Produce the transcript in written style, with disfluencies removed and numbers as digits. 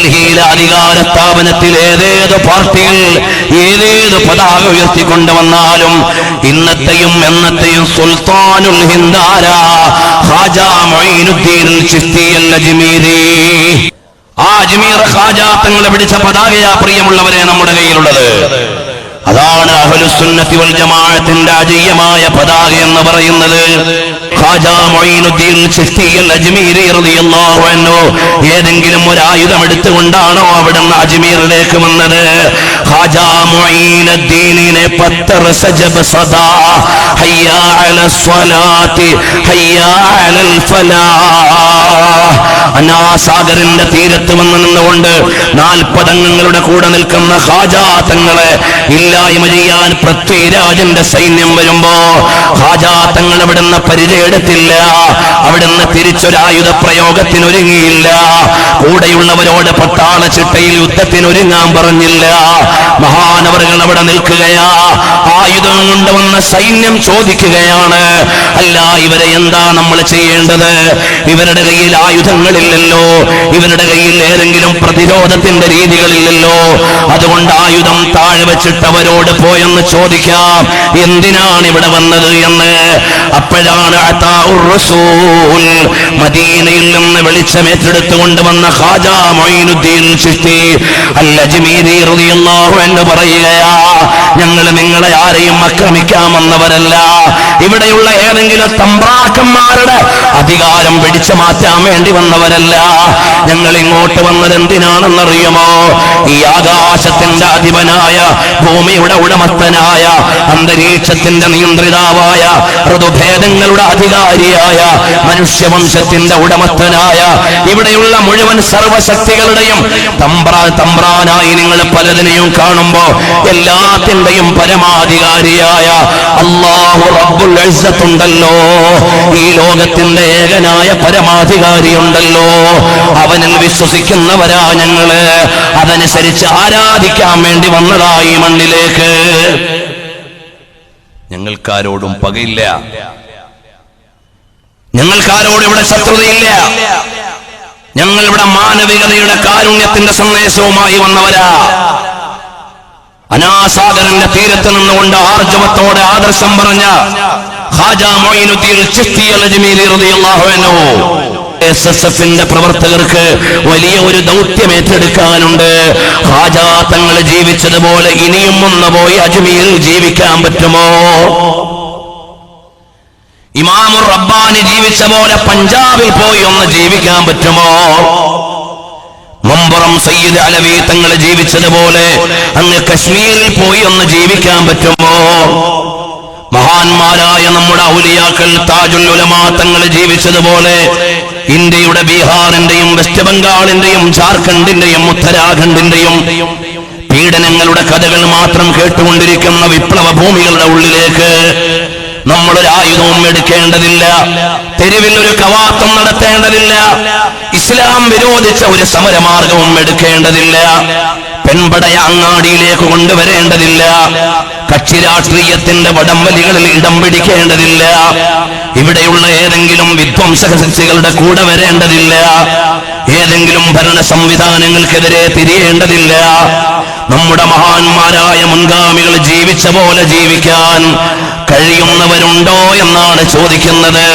ഡൽഹിയിലെ അധികാര സ്ഥാപനത്തിൽ ഏതേത് പാർട്ടികൾ ഏതേത് പതാക ഉയർത്തിക്കൊണ്ടുവന്നാലും ഇന്നത്തെയും എന്നത്തെയും സുൽത്താനുൽ ഹിന്ദാര ഖാജ മൊയ്നുദ്ദീൻ ചിശ്തി അൽ അജ്മീരി, ആ അജ്മീർ ഖാജ തങ്ങളെ പിടിച്ച പതാകയാ പ്രിയമുള്ളവരെ നമ്മുടെ കയ്യിലുള്ളത്. അതാണ് അഹ്ലുസുന്നത്തി വൽ ജമാഅത്തിന്റെ അജയ്യമായ പതാക എന്ന് പറയുന്നത്. ഖാജ മൊയ്നുദ്ദീൻ ചിശ്തി അൽ അജ്മീരി റളിയല്ലാഹു അൻഹു ഏതെങ്കിലും ഒരു ആയുധം എടുത്തുകൊണ്ടാണോ അവിടുന്ന് അജ്മീറിലേക്ക് വന്നത്? ഖാജ മൊയ്നുദ്ദീനിനെ പത്തർ സജബ് സദാ ഹയ്യ അലസ് സ്വലാത്തി ഹയ്യ അലൽ ഫലാഹ്, അനാസാഗറിന്റെ തീരത്ത് വന്ന് നിന്നുകൊണ്ട് 40 അംഗങ്ങളുടെ കൂടെ നിൽക്കുന്ന ഖാജ തങ്ങളെ ഇല്ലായ്മ ചെയ്യാൻ പൃഥ്വിരാജന്റെ സൈന്യം വരുമ്പോ ഖാജ തങ്ങൾ അവിടുന്ന് പരിചയമെടുത്തില്ല, അവിടുന്ന് തിരിച്ചൊരായുധ പ്രയോഗത്തിനൊരുങ്ങിയില്ല, കൂടെയുള്ളവരോട് പട്ടാള ചിട്ടയിൽ യുദ്ധത്തിനൊരുങ്ങാൻ പറഞ്ഞില്ല. മഹാനവറുകൾ അവിടെ നിൽക്കുകയാ. ആയുധം കൊണ്ടുവന്ന സൈന്യം ചോദിക്കുകയാണ്, അല്ല ഇവരെ എന്താ നമ്മൾ ചെയ്യേണ്ടത്? ഇവരുടെ കയ്യിൽ ആയുധങ്ങളില്ലല്ലോ, ഇവരുടെ കയ്യിൽ ഏതെങ്കിലും പ്രതിരോധത്തിന്റെ രീതികളില്ലല്ലോ, അതുകൊണ്ട് ആയുധം താഴെ വെച്ചിട്ട് അവരോട് പോയെന്ന് ചോദിക്കാം, എന്തിനാണ് ഇവിടെ വന്നത് എന്ന്. അപ്പോഴാണ് അതാഉർ റസൂൽ മദീനയിൽ നിന്ന് വെളിച്ചമേറ്റെടുത്തുകൊണ്ട് വന്ന ഖാജ മൊയ്നുദ്ദീൻ ചിശ്തി അൽ അജ്മീരി റളിയല്ലാഹു അൻഹു പറയുകയാ, ഞങ്ങൾ നിങ്ങളെ ആരെയും ആക്രമിക്കാമെന്നവരല്ല, ഇവിടെയുള്ള ഏതെങ്കിലും തമ്പ്രാക്കന്മാരുടെ അധികാരം പിടിച്ചു മാറ്റാൻ വേണ്ടി വന്നവരല്ല. ഞങ്ങൾ ഇങ്ങോട്ട് വന്നത് എന്തിനാണെന്നറിയുമോ? ഈ ആകാശത്തിന്റെ അധിപനായ, ഭൂമിയുടെ ഉടമസ്ഥനായ, അന്തരീക്ഷത്തിന്റെ നിയന്ത്രിതാവായ, ഋതുഭേദങ്ങളുടെ അധികാരിയായ, മനുഷ്യവംശത്തിന്റെ ഉടമസ്ഥനായ, ഇവിടെയുള്ള മുഴുവൻ സർവശക്തികളുടെയും തമ്പ്രാനായി നിങ്ങൾ പലതിനെയും കാണുമ്പോ എല്ലാത്തിന്റെയും പരമാധികാരിയായ അല്ലാഹു റബ്ബുൽ ഇസ്സത്തുണ്ടല്ലോ, ഈ ലോകത്തിന്റെ ഏകനായ പരമാധികാരിയുണ്ടല്ലോ, അവനിൽ വിശ്വസിക്കുന്നവരാ ഞങ്ങള്, അതനുസരിച്ച് ആരാധിക്കാൻ വേണ്ടി വന്നതായി മണ്ണിലേക്ക്. ഞങ്ങൾക്കാരോടും പകയില്ല, ഞങ്ങൾക്കാരോടും ഇവിടെ ശത്രുതയില്ല, ഞങ്ങൾ ഇവിടെ മാനവികതയുടെ കാരുണ്യത്തിന്റെ സന്ദേശവുമായി വന്നവരാ. അനാസാഗറിന്റെ തീരത്ത് നിന്നുകൊണ്ട് ആർജവത്തോടെ ആദർശം പറഞ്ഞ ഖാജ മൊയ്നുദ്ദീൻ ചിശ്തി അൽ അജ്മീരി റളിയല്ലാഹു അൻഹു എസ്എസ്എഫിന്റെ പ്രവർത്തകർക്ക് വലിയ ഒരു ദൗത്യം ഏറ്റെടുക്കാനുണ്ട്. ഖാജ തങ്ങൾ ജീവിച്ചതുപോലെ ഇനിയും ഒന്ന് പോയി അജ്മീറിൽ ജീവിക്കാൻ പറ്റുമോ? ഇമാമുർ റബ്ബാനി ജീവിച്ച പോലെ പഞ്ചാബിൽ പോയി ഒന്ന് ജീവിക്കാൻ പറ്റുമോ? മമ്പുറം സയ്യിദ് അലവി തങ്ങൾ ജീവിച്ചതുപോലെ അങ്ങ് കശ്മീരിൽ പോയി ഒന്ന് ജീവിക്കാൻ പറ്റുമോ? മഹാന്മാരായ നമ്മുടെ ഔലിയാക്കൾ താജുൽ ഉലമാ തങ്ങൾ ജീവിച്ചതുപോലെ ഇന്ത്യയുടെ ബീഹാറിന്റെയും വെസ്റ്റ് ബംഗാളിന്റെയും ജാർഖണ്ഡിന്റെയും ഉത്തരാഖണ്ഡിന്റെയും പീഡനങ്ങളുടെ കഥകൾ മാത്രം കേട്ടുകൊണ്ടിരിക്കുന്ന വിപ്ലവ ഭൂമികളുടെ ഉള്ളിലേക്ക് നമ്മളൊരു ആയുധവും എടുക്കേണ്ടതില്ല, തെരുവിൽ ഒരു കവാത്തം നടത്തേണ്ടതില്ല, ഇസ്ലാം വിരോധിച്ച ഒരു സമരമാർഗവും എടുക്കേണ്ടതില്ല, പെൺപടയ അങ്ങാടിയിലേക്ക് കൊണ്ടുവരേണ്ടതില്ല, കക്ഷി രാഷ്ട്രീയത്തിന്റെ വടംവലികളിൽ ഇടം പിടിക്കേണ്ടതില്ല, ഇവിടെയുള്ള ഏതെങ്കിലും വിധ്വംസക ശക്തികളുടെ കൂടെ വരേണ്ടതില്ല, ഏതെങ്കിലും ഭരണ സംവിധാനങ്ങൾക്കെതിരെ തിരിയേണ്ടതില്ല. നമ്മുടെ മഹാന്മാരായ മുൻഗാമികൾ ജീവിച്ച പോലെ ജീവിക്കാൻ കഴിയുന്നവരുണ്ടോ എന്നാണ് ചോദിക്കുന്നത്.